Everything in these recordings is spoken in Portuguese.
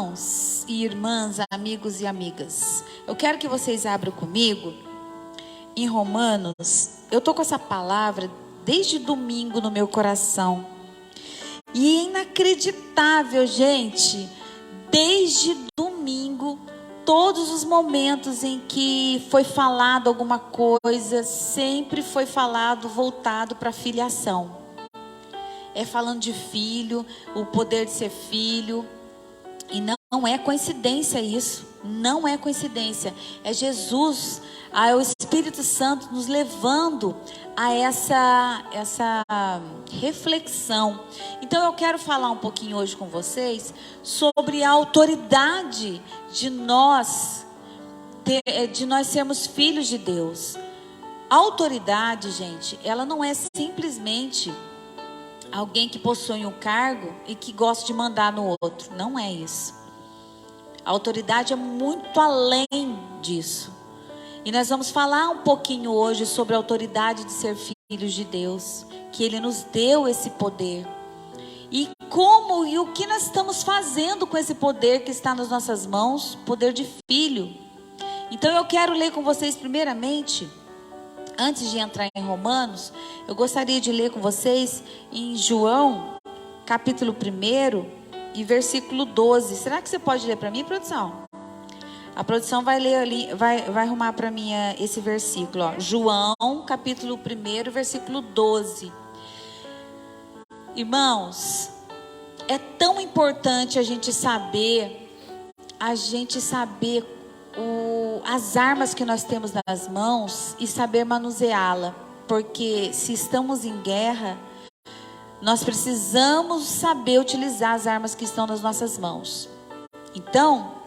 Irmãos e irmãs, amigos e amigas, eu quero que vocês abram comigo em Romanos. Eu tô com essa palavra desde domingo no meu coração. E é inacreditável, gente, desde domingo, todos os momentos em que foi falado alguma coisa, sempre foi falado voltado para a filiação. É falando de filho, o poder de ser filho. E não é coincidência isso, não é coincidência. É Jesus, é o Espírito Santo nos levando a essa reflexão. Então eu quero falar um pouquinho hoje com vocês sobre a autoridade de nós sermos filhos de Deus. A autoridade, gente, ela não é simplesmente alguém que possui um cargo e que gosta de mandar no outro. Não é isso. A autoridade é muito além disso. E nós vamos falar um pouquinho hoje sobre a autoridade de ser filhos de Deus, que Ele nos deu esse poder. E como e o que nós estamos fazendo com esse poder que está nas nossas mãos, poder de filho. Então eu quero ler com vocês primeiramente, antes de entrar em Romanos, eu gostaria de ler com vocês em João, capítulo 1 e versículo 12. Será que você pode ler para mim, produção? A produção vai ler ali, vai arrumar para mim esse versículo. Ó. João, capítulo 1, versículo 12. Irmãos, é tão importante a gente saber as armas que nós temos nas mãos e saber manuseá-la, porque se estamos em guerra, nós precisamos saber utilizar as armas que estão nas nossas mãos. Então,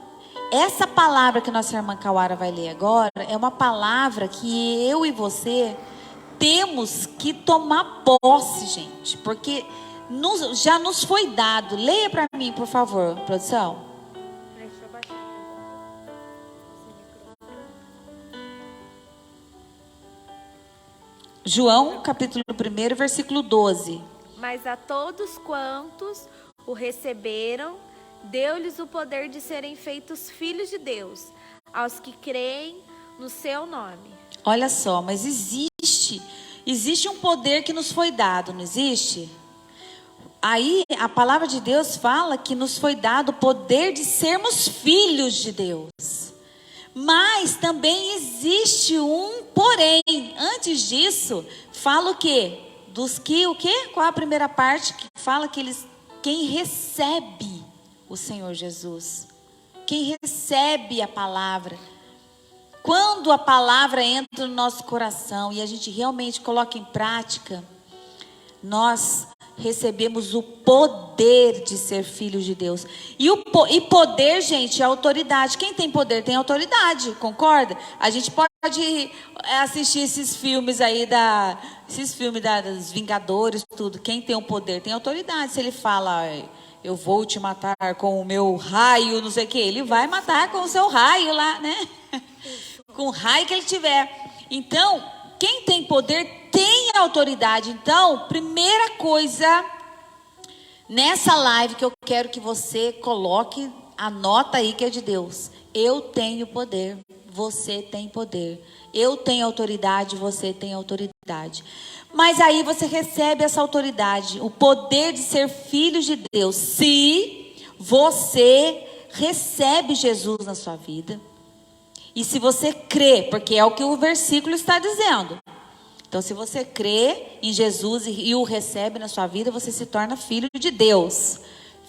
essa palavra que nossa irmã Kawara vai ler agora é uma palavra que eu e você temos que tomar posse, gente, porque já nos foi dado. Leia para mim, por favor, produção. João, capítulo 1, versículo 12. Mas a todos quantos o receberam, deu-lhes o poder de serem feitos filhos de Deus, aos que creem no seu nome. Olha só, mas existe um poder que nos foi dado, não existe? Aí a palavra de Deus fala que nos foi dado o poder de sermos filhos de Deus. Mas também existe um porém. Antes disso, fala o quê? O quê? Qual a primeira parte que fala que quem recebe o Senhor Jesus, quem recebe a palavra, quando a palavra entra no nosso coração e a gente realmente coloca em prática, nós recebemos o poder de ser filhos de Deus. E poder, gente, é autoridade. Quem tem poder tem autoridade, concorda? A gente pode assistir esses filmes aí dos Vingadores, tudo. Quem tem o poder tem autoridade. Se ele fala, eu vou te matar com o meu raio, não sei o que, ele vai matar com o seu raio lá, né? Com o raio que ele tiver. Então, quem tem poder tem autoridade. Então, primeira coisa nessa live que eu quero que você coloque, anota aí que é de Deus. Eu tenho poder, você tem poder. Eu tenho autoridade, você tem autoridade. Mas aí você recebe essa autoridade, o poder de ser filho de Deus. Se você recebe Jesus na sua vida, e se você crê, porque é o que o versículo está dizendo. Então, se você crê em Jesus e o recebe na sua vida, você se torna filho de Deus.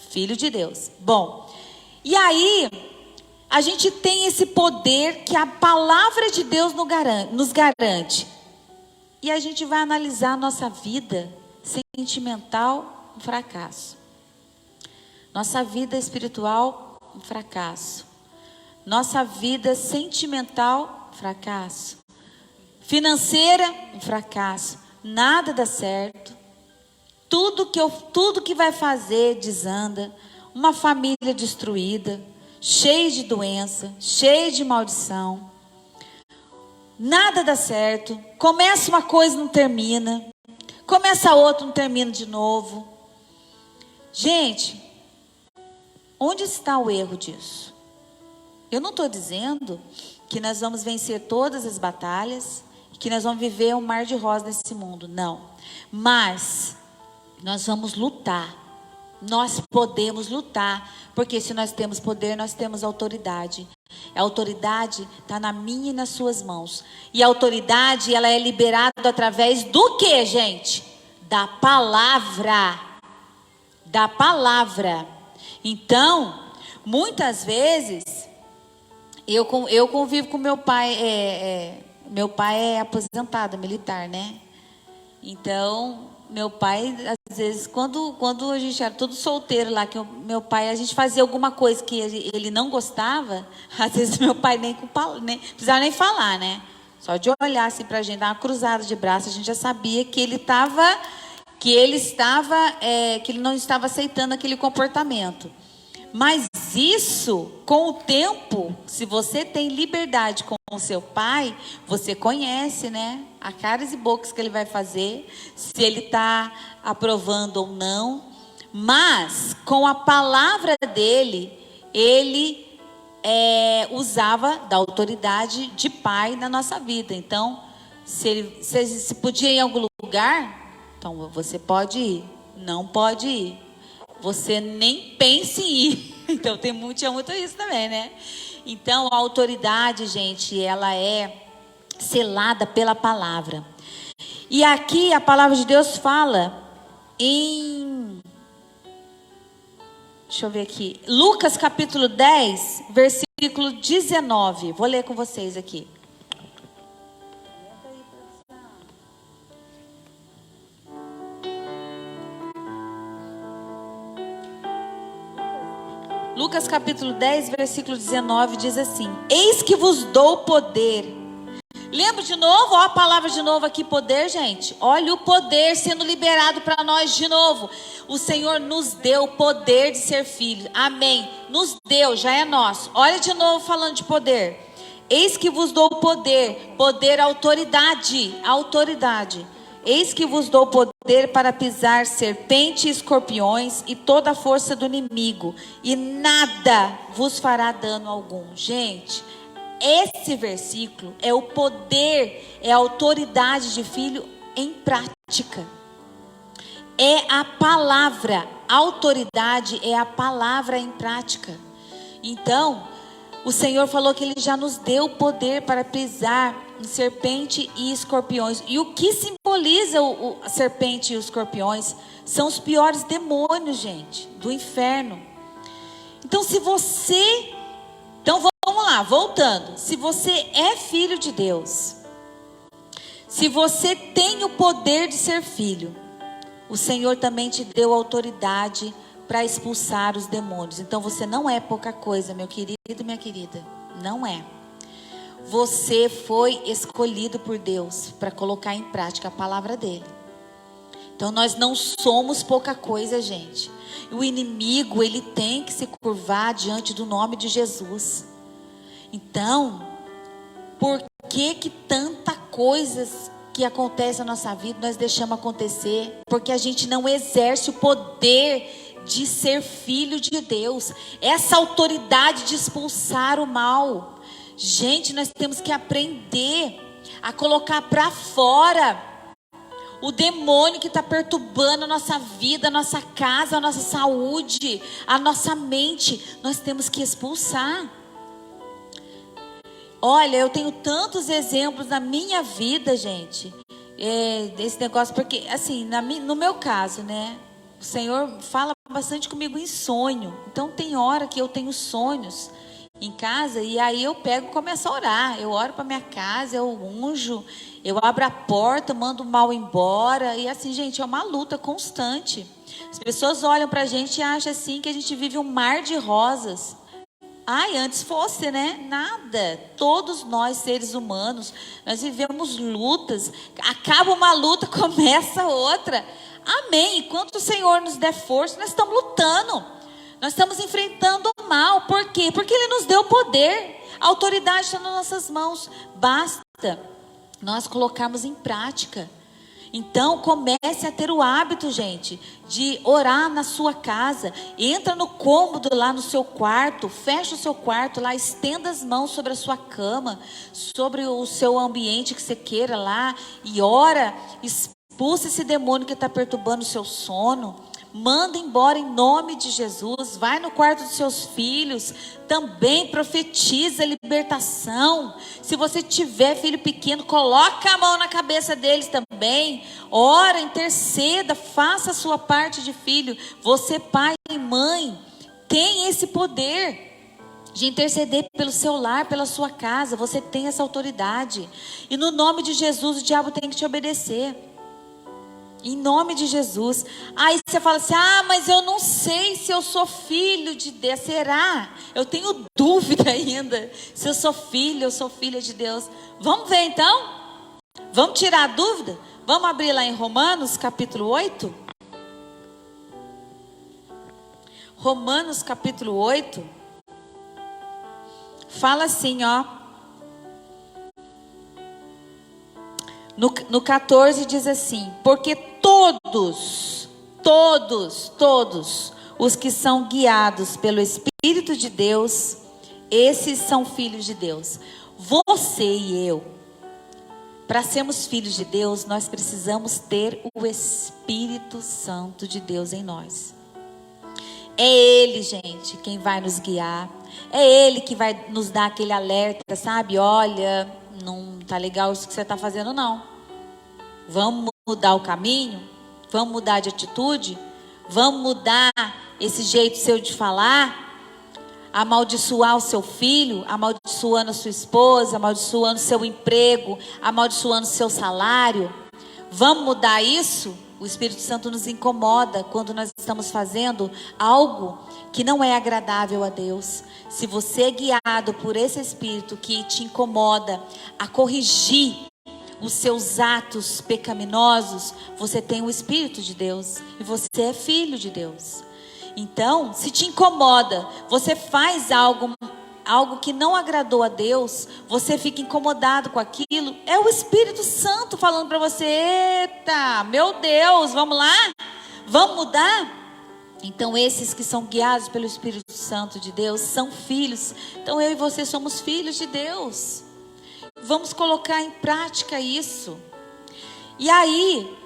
Filho de Deus. Bom, e aí, a gente tem esse poder que a palavra de Deus nos garante. E a gente vai analisar a nossa vida sentimental, um fracasso. Nossa vida espiritual, um fracasso. Nossa vida sentimental, fracasso. Financeira, um fracasso. Nada dá certo. Tudo que vai fazer desanda. Uma família destruída, cheia de doença, cheia de maldição. Nada dá certo. Começa uma coisa, não termina. Começa outra, não termina de novo. Gente, Onde está o erro disso? Eu não estou dizendo que nós vamos vencer todas as batalhas, que nós vamos viver um mar de rosas nesse mundo, não. Mas nós vamos lutar. Nós podemos lutar, porque se nós temos poder, nós temos autoridade. A autoridade está na minha e nas suas mãos. E a autoridade, ela é liberada através do que, gente? Da palavra. Da palavra. Então, muitas vezes, eu convivo com meu pai. Meu pai é aposentado, militar, né? Então, meu pai, às vezes, quando a gente era tudo solteiro lá, que meu pai, a gente fazia alguma coisa que ele não gostava, às vezes meu pai nem precisava nem falar, né? Só de olhar assim pra gente, dar uma cruzada de braço, a gente já sabia que ele não estava aceitando aquele comportamento. Mas isso, com o tempo, se você tem liberdade com o seu pai, você conhece, né? A caras e bocas que ele vai fazer, se ele está aprovando ou não. Mas, com a palavra dele, ele usava da autoridade de pai na nossa vida. Então, se podia ir em algum lugar, então você pode ir, não pode ir. Você nem pense em ir. Então tinha muito isso também, né? Então a autoridade, gente, ela é selada pela palavra. E aqui a palavra de Deus fala em... Deixa eu ver aqui. Lucas capítulo 10, versículo 19. Vou ler com vocês aqui. Lucas capítulo 10, versículo 19 diz assim: eis que vos dou poder. Lembra de novo? Ó, a palavra de novo aqui, poder, gente. Olha o poder sendo liberado para nós de novo. O Senhor nos deu o poder de ser filhos. Amém. Nos deu, já é nosso. Olha de novo falando de poder. Eis que vos dou poder. Poder, autoridade. Autoridade. Eis que vos dou poder para pisar serpentes e escorpiões e toda a força do inimigo, e nada vos fará dano algum. Gente, esse versículo é o poder, é a autoridade de filho em prática. É a palavra, autoridade é a palavra em prática. Então, o Senhor falou que Ele já nos deu poder para pisar em serpente e escorpiões. E o que simboliza a serpente e os escorpiões? São os piores demônios, gente, do inferno. Então, vamos lá, voltando. Se você é filho de Deus, se você tem o poder de ser filho, o Senhor também te deu autoridade para expulsar os demônios. Então você não é pouca coisa, meu querido e minha querida. Não é. Você foi escolhido por Deus para colocar em prática a palavra dele. Então nós não somos pouca coisa, gente. O inimigo, ele tem que se curvar diante do nome de Jesus. Então, por que tanta coisas que acontece na nossa vida nós deixamos acontecer? Porque a gente não exerce o poder de ser filho de Deus, essa autoridade de expulsar o mal. Gente, nós temos que aprender a colocar para fora o demônio que está perturbando a nossa vida, a nossa casa, a nossa saúde, a nossa mente. Nós temos que expulsar. Olha, eu tenho tantos exemplos na minha vida, gente, desse negócio, porque assim, no meu caso, né, o Senhor fala bastante comigo em sonho. Então tem hora que eu tenho sonhos em casa, e aí eu pego e começo a orar. Eu oro para minha casa, eu unjo, eu abro a porta, mando o mal embora. E assim, gente, é uma luta constante. As pessoas olham para a gente e acham assim que a gente vive um mar de rosas. Ai, antes fosse, né? Nada. Todos nós, seres humanos, nós vivemos lutas. Acaba uma luta, começa outra. Amém. Enquanto o Senhor nos der força, nós estamos lutando. Nós estamos enfrentando o mal. Por quê? Porque Ele nos deu poder. A autoridade está nas nossas mãos. Basta nós colocarmos em prática. Então comece a ter o hábito, gente, de orar na sua casa. Entra no cômodo lá no seu quarto, fecha o seu quarto lá, estenda as mãos sobre a sua cama, sobre o seu ambiente que você queira lá, e ora, expulsa esse demônio que está perturbando o seu sono. Manda embora em nome de Jesus. Vai no quarto dos seus filhos. Também profetiza libertação. Se você tiver filho pequeno, coloca a mão na cabeça deles também. Ora, interceda, faça a sua parte de filho. Você, pai e mãe, tem esse poder de interceder pelo seu lar, pela sua casa. Você tem essa autoridade. E no nome de Jesus, o diabo tem que te obedecer. Em nome de Jesus. Aí você fala assim: ah, mas eu não sei se eu sou filho de Deus. Será? Eu tenho dúvida ainda se eu sou filho ou sou filha de Deus. Vamos ver então? Vamos tirar a dúvida? Vamos abrir lá em Romanos capítulo 8? Romanos capítulo 8 fala assim, ó. No 14 diz assim: porque todos os que são guiados pelo Espírito de Deus, esses são filhos de Deus. Você e eu, para sermos filhos de Deus, nós precisamos ter o Espírito Santo de Deus em nós. É Ele, gente, quem vai nos guiar. É Ele que vai nos dar aquele alerta, sabe? Olha, não tá legal isso que você está fazendo, não. Vamos mudar o caminho? Vamos mudar de atitude? Vamos mudar esse jeito seu de falar? Amaldiçoar o seu filho? Amaldiçoando a sua esposa? Amaldiçoando o seu emprego? Amaldiçoando o seu salário? Vamos mudar isso? O Espírito Santo nos incomoda quando nós estamos fazendo algo que não é agradável a Deus. Se você é guiado por esse Espírito que te incomoda a corrigir os seus atos pecaminosos, você tem o Espírito de Deus e você é filho de Deus. Então, se te incomoda, você faz algo que não agradou a Deus, você fica incomodado com aquilo, é o Espírito Santo falando para você: eita, meu Deus, vamos lá? Vamos mudar? Então esses que são guiados pelo Espírito Santo de Deus são filhos. Então eu e você somos filhos de Deus. Vamos colocar em prática isso. E aí,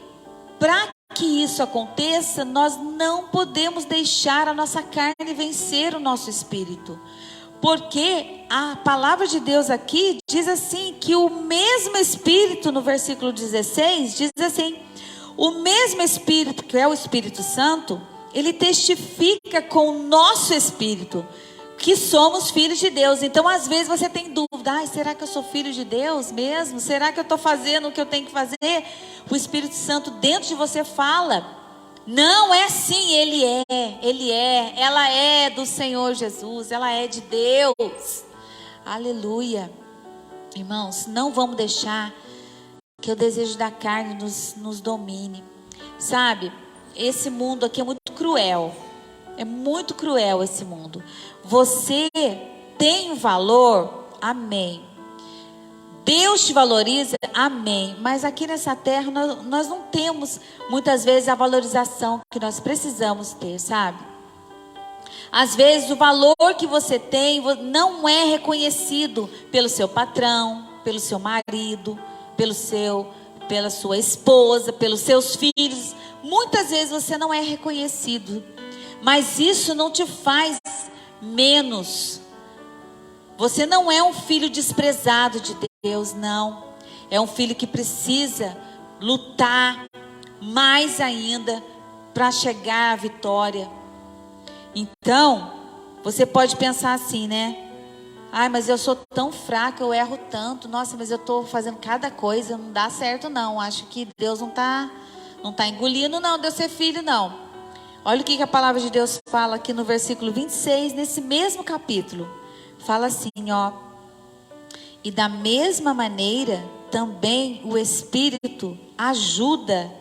para que isso aconteça, nós não podemos deixar a nossa carne vencer o nosso espírito. Porque a palavra de Deus aqui diz assim, que o mesmo Espírito, no versículo 16, diz assim: o mesmo Espírito, que é o Espírito Santo, ele testifica com o nosso espírito que somos filhos de Deus. Então às vezes você tem dúvida: ai, será que eu sou filho de Deus mesmo? Será que eu estou fazendo o que eu tenho que fazer? O Espírito Santo dentro de você fala: não, é assim, ela é do Senhor Jesus, ela é de Deus. Aleluia. Irmãos, não vamos deixar que o desejo da carne nos domine. Sabe, esse mundo aqui é muito cruel. É muito cruel esse mundo. Você tem valor? Amém. Deus te valoriza? Amém. Mas aqui nessa terra nós não temos muitas vezes a valorização que nós precisamos ter, sabe? Às vezes o valor que você tem não é reconhecido pelo seu patrão, pelo seu marido, pela sua esposa, pelos seus filhos. Muitas vezes você não é reconhecido. Mas isso não te faz menos. Você não é um filho desprezado de Deus, não. É um filho que precisa lutar mais ainda para chegar à vitória. Então, você pode pensar assim, né? Ai, mas eu sou tão fraca, eu erro tanto. Nossa, mas eu estou fazendo cada coisa, não dá certo não. Acho que Deus não tá engolindo não, de eu ser filho não. Olha o que a palavra de Deus fala aqui no versículo 26, nesse mesmo capítulo. Fala assim, ó: e da mesma maneira também o Espírito ajuda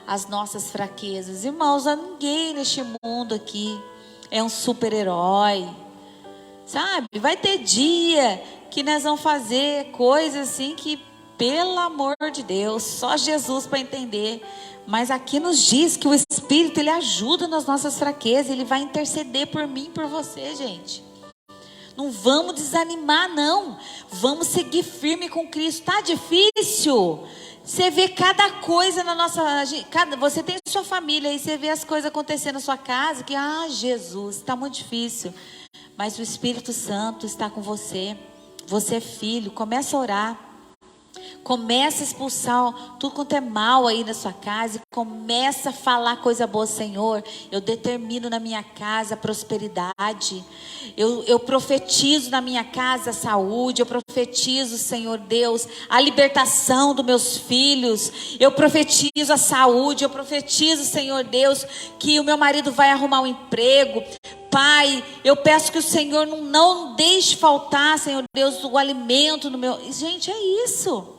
as nossas fraquezas. Irmãos, ninguém neste mundo aqui é um super-herói, sabe? Vai ter dia que nós vamos fazer coisas assim que Pelo amor de Deus, só Jesus para entender. Mas aqui nos diz que o Espírito, ele ajuda nas nossas fraquezas. Ele vai interceder por mim e por você, gente. Não vamos desanimar, não. Vamos seguir firme com Cristo. Tá difícil. Você vê cada coisa na nossa... Você tem sua família e você vê as coisas acontecendo na sua casa. Que, Jesus, está muito difícil. Mas o Espírito Santo está com você. Você é filho. Começa a orar. Começa a expulsar tudo quanto é mal aí na sua casa. E começa a falar coisa boa. Senhor, eu determino na minha casa a prosperidade. Eu profetizo na minha casa a saúde. Eu profetizo, Senhor Deus, a libertação dos meus filhos. Eu profetizo a saúde. Eu profetizo, Senhor Deus, que o meu marido vai arrumar um emprego. Pai, eu peço que o Senhor não deixe faltar, Senhor Deus, o alimento no meu... Gente, é isso.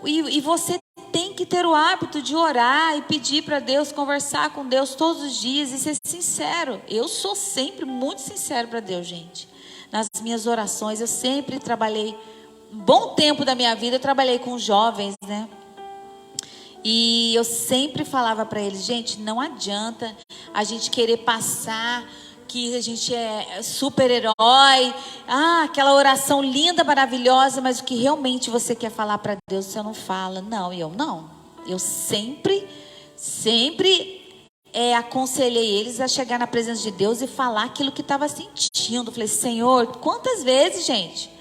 E você tem que ter o hábito de orar e pedir para Deus, conversar com Deus todos os dias e ser sincero. Eu sou sempre muito sincero para Deus, gente. Nas minhas orações, eu sempre trabalhei, um bom tempo da minha vida, eu trabalhei com jovens, né? E eu sempre falava para eles, gente, não adianta a gente querer passar que a gente é super-herói, aquela oração linda, maravilhosa, mas o que realmente você quer falar para Deus, você não fala. Não, eu não. Eu sempre aconselhei eles a chegar na presença de Deus e falar aquilo que estava sentindo. Falei, Senhor, quantas vezes, gente,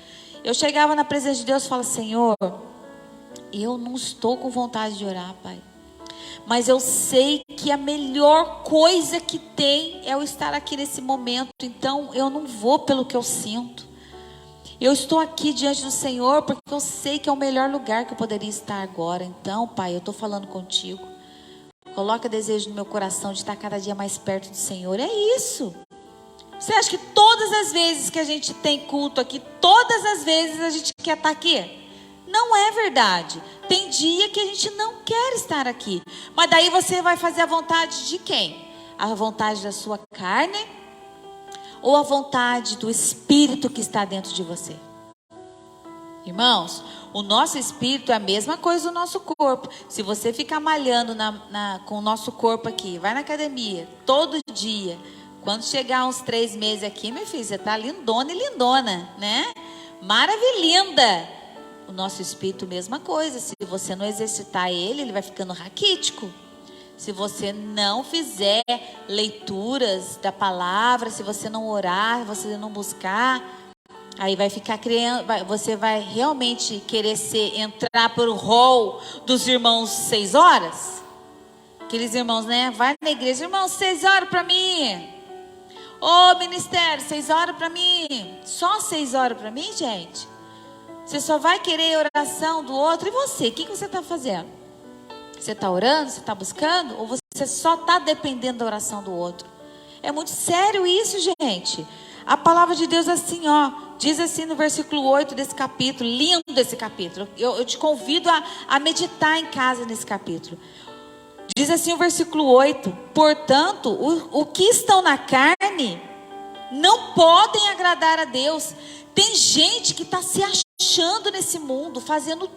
eu chegava na presença de Deus e falava, Senhor, eu não estou com vontade de orar, Pai. Mas eu sei que a melhor coisa que tem é eu estar aqui nesse momento. Então eu não vou pelo que eu sinto. Eu estou aqui diante do Senhor porque eu sei que é o melhor lugar que eu poderia estar agora. Então, Pai, eu estou falando contigo. Coloca desejo no meu coração de estar cada dia mais perto do Senhor. É isso. Você acha que todas as vezes que a gente tem culto aqui, todas as vezes a gente quer estar aqui? Não é verdade. Tem dia que a gente não quer estar aqui. Mas daí você vai fazer a vontade de quem? A vontade da sua carne? Ou a vontade do Espírito que está dentro de você? Irmãos, o nosso espírito é a mesma coisa do nosso corpo. Se você ficar malhando com o nosso corpo aqui, vai na academia todo dia. Quando chegar uns 3 meses aqui, meu filho, você está lindona e lindona, né? Maravilhinda. O nosso espírito, mesma coisa. Se você não exercitar ele vai ficando raquítico. Se você não fizer leituras da palavra, se você não orar, você não buscar, aí vai ficar criando, você vai realmente querer entrar por o rol dos irmãos 6 horas. Aqueles irmãos, né? Vai na igreja, irmãos, 6 horas para mim. Ô ministério, 6 horas para mim. Só 6 horas para mim, gente? Você só vai querer oração do outro. E você? O que você está fazendo? Você está orando? Você está buscando? Ou você só está dependendo da oração do outro? É muito sério isso, gente. A palavra de Deus assim, diz assim no versículo 8 desse capítulo. Lindo esse capítulo. Eu te convido a meditar em casa nesse capítulo. Diz assim o versículo 8. Portanto, o que estão na carne não podem agradar a Deus. Tem gente que está se achando nesse mundo, fazendo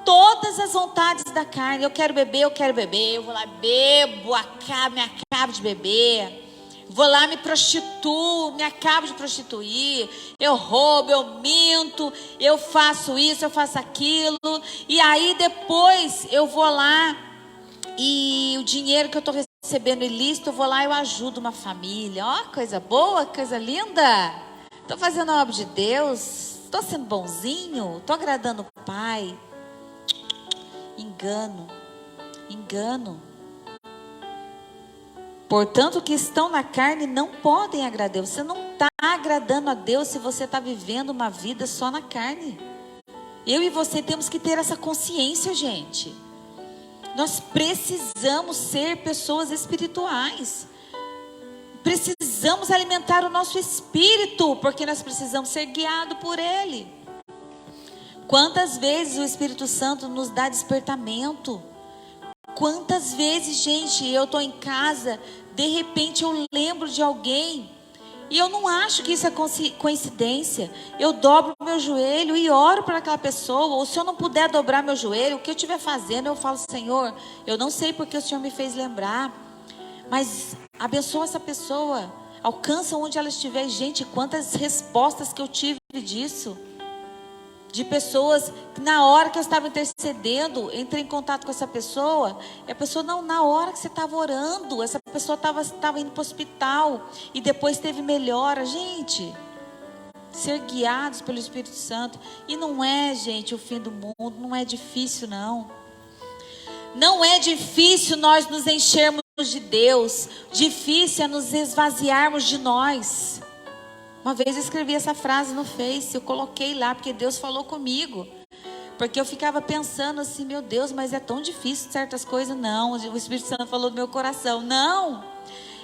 todas as vontades da carne. Eu quero beber, eu vou lá, bebo, me acabo de beber. Vou lá, me prostituo, me acabo de prostituir. Eu roubo, eu minto, eu faço isso, eu faço aquilo. E aí depois eu vou lá e o dinheiro que eu estou recebendo ilícito, eu vou lá e eu ajudo uma família. Coisa boa, coisa linda. Estou fazendo a obra de Deus, estou sendo bonzinho, estou agradando o Pai. Engano. Portanto, o que estão na carne não podem agradar a Deus. Você não está agradando a Deus se você está vivendo uma vida só na carne. Eu e você temos que ter essa consciência, gente. Nós precisamos ser pessoas espirituais. Precisamos alimentar o nosso espírito, porque nós precisamos ser guiados por Ele. Quantas vezes o Espírito Santo nos dá despertamento? Quantas vezes, gente, eu estou em casa, de repente eu lembro de alguém E eu não acho que isso é coincidência. Eu dobro meu joelho e oro para aquela pessoa. Ou se eu não puder dobrar meu joelho, o que eu estiver fazendo, eu falo: Senhor, eu não sei porque o Senhor me fez lembrar, mas abençoa essa pessoa. Alcança onde ela estiver. Gente, quantas respostas que eu tive disso. De pessoas que na hora que eu estava intercedendo, entrei em contato com essa pessoa, e a pessoa, não, na hora que você estava orando, essa pessoa estava indo para o hospital, e depois teve melhora. Gente, ser guiados pelo Espírito Santo, e não é, gente, o fim do mundo, não é difícil não. Não é difícil nós nos enchermos de Deus, difícil é nos esvaziarmos de nós. Uma vez eu escrevi essa frase no Face, eu coloquei lá, porque Deus falou comigo. Porque eu ficava pensando assim, meu Deus, mas é tão difícil certas coisas. Não, o Espírito Santo falou do meu coração. Não,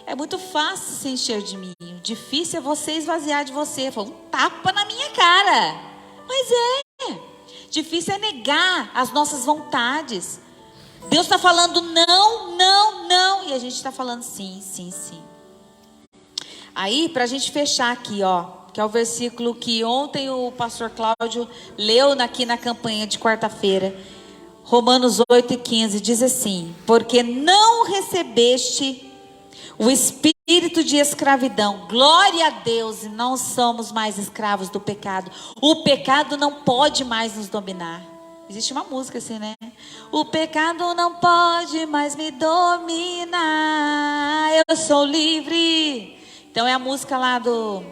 é muito fácil se encher de mim. O difícil é você esvaziar de você. Foi um tapa na minha cara. Mas é. Difícil é negar as nossas vontades. Deus está falando não, não, não. E a gente está falando sim, sim, sim. Aí, para a gente fechar aqui, ó, que é o versículo que ontem o pastor Cláudio leu aqui na campanha de quarta-feira. Romanos 8:15 diz assim: porque não recebeste o espírito de escravidão, glória a Deus, e não somos mais escravos do pecado. O pecado não pode mais nos dominar. Existe uma música assim, né? O pecado não pode mais me dominar, eu sou livre. Então é a música lá do...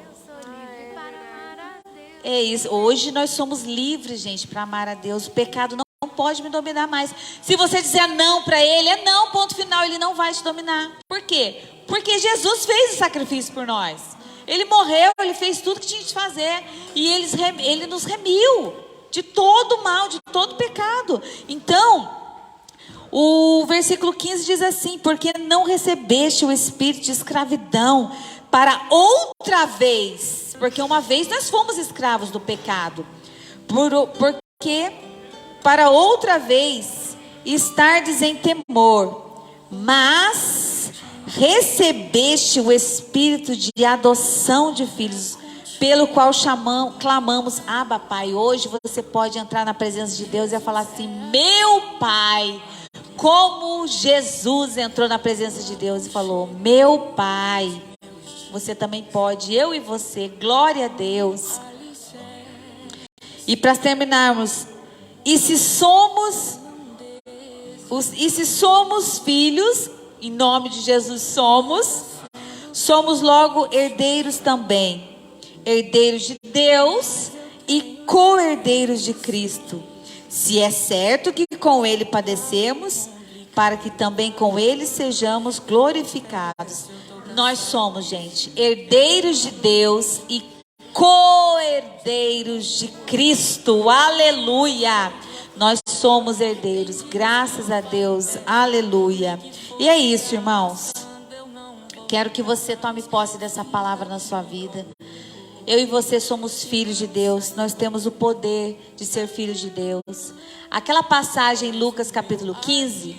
É isso. Hoje nós somos livres, gente, para amar a Deus. O pecado não pode me dominar mais. Se você disser não para ele, é não, ponto final. Ele não vai te dominar. Por quê? Porque Jesus fez o sacrifício por nós. Ele morreu, ele fez tudo que tinha de fazer. E ele nos remiu de todo mal, de todo pecado. Então, o versículo 15 diz assim: porque não recebeste o espírito de escravidão para outra vez, porque uma vez nós fomos escravos do pecado, porque para outra vez estardes em temor, mas recebeste o espírito de adoção de filhos, pelo qual clamamos, Abba, Pai. Hoje você pode entrar na presença de Deus e falar assim: meu Pai. Como Jesus entrou na presença de Deus e falou: meu Pai. Você também pode, eu e você, glória a Deus. E para terminarmos, e se somos filhos, em nome de Jesus somos logo herdeiros também, herdeiros de Deus e co-herdeiros de Cristo. Se é certo que com Ele padecemos, para que também com Ele sejamos glorificados. Nós somos, gente, herdeiros de Deus e co-herdeiros de Cristo. Aleluia! Nós somos herdeiros, graças a Deus. Aleluia! E é isso, irmãos. Quero que você tome posse dessa palavra na sua vida. Eu e você somos filhos de Deus. Nós temos o poder de ser filhos de Deus. Aquela passagem em Lucas capítulo 15,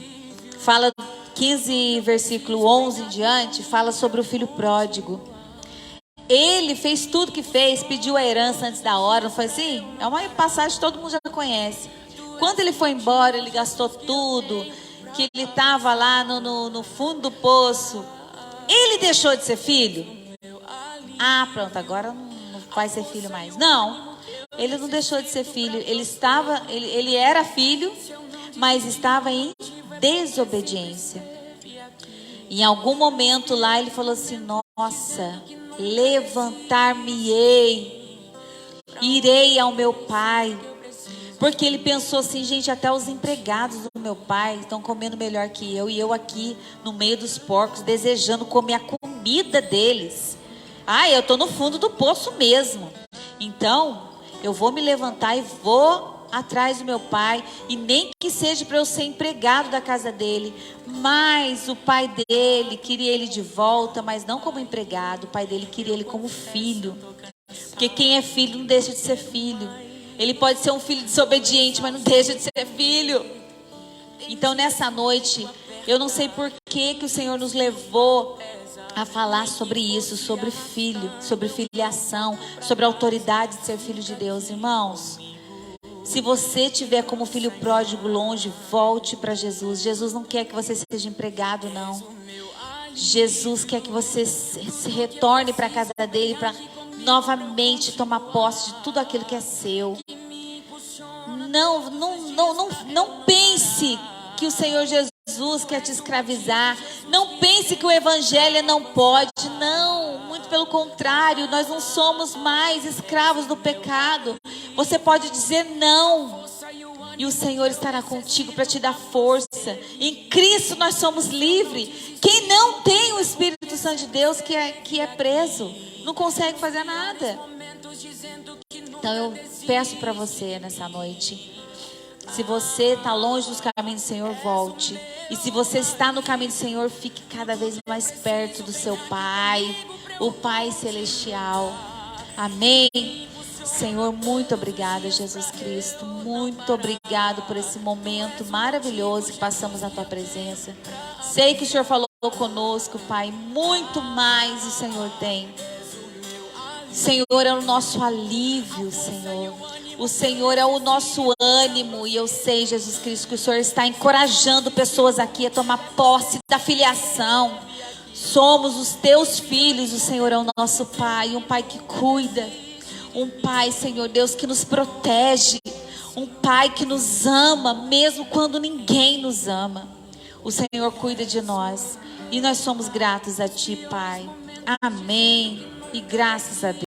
fala 15, versículo 11 em diante, fala sobre o filho pródigo. Ele fez tudo que fez, pediu a herança antes da hora, não foi assim? É uma passagem que todo mundo já conhece. Quando ele foi embora, ele gastou tudo, que ele estava lá no fundo do poço. Ele deixou de ser filho? Ah, pronto, agora não vai ser filho mais. Não, ele não deixou de ser filho. Ele era filho, mas estava em desobediência. Em algum momento lá ele falou assim: nossa, levantar-me-ei, irei ao meu pai. Porque ele pensou assim: gente, até os empregados do meu pai estão comendo melhor que eu, e eu aqui no meio dos porcos desejando comer a comida deles. Ah, eu estou no fundo do poço mesmo. Então eu vou me levantar e vou atrás do meu pai, e nem que seja para eu ser empregado da casa dele. Mas o pai dele queria ele de volta, mas não como empregado. O pai dele queria ele como filho, porque quem é filho não deixa de ser filho. Ele pode ser um filho desobediente, mas não deixa de ser filho. Então nessa noite, Eu não sei por que o Senhor nos levou a falar sobre isso, sobre filho, sobre filiação, sobre a autoridade de ser filho de Deus. Irmãos, se você tiver como filho pródigo longe, volte para Jesus. Jesus não quer que você seja empregado, não. Jesus quer que você se retorne para a casa dele para novamente tomar posse de tudo aquilo que é seu. Não pense que o Senhor Jesus quer te escravizar. Não pense que o evangelho não pode. Não, muito pelo contrário. Nós não somos mais escravos do pecado. Você pode dizer não, e o Senhor estará contigo para te dar força. Em Cristo nós somos livres. Quem não tem o Espírito Santo de Deus que é preso, não consegue fazer nada. Então eu peço para você nessa noite, se você está longe dos caminhos do Senhor, volte. E se você está no caminho do Senhor, fique cada vez mais perto do seu Pai, o Pai Celestial. Amém? Senhor, muito obrigada, Jesus Cristo. Muito obrigado por esse momento maravilhoso que passamos na Tua presença. Sei que o Senhor falou conosco, Pai. Muito mais o Senhor tem. Senhor é o nosso alívio, Senhor. O Senhor é o nosso ânimo. E eu sei, Jesus Cristo, que o Senhor está encorajando pessoas aqui a tomar posse da filiação. Somos os Teus filhos. O Senhor é o nosso Pai. Um Pai que cuida. Um Pai, Senhor Deus, que nos protege. Um Pai que nos ama, mesmo quando ninguém nos ama. O Senhor cuida de nós. E nós somos gratos a Ti, Pai. Amém. E graças a Deus.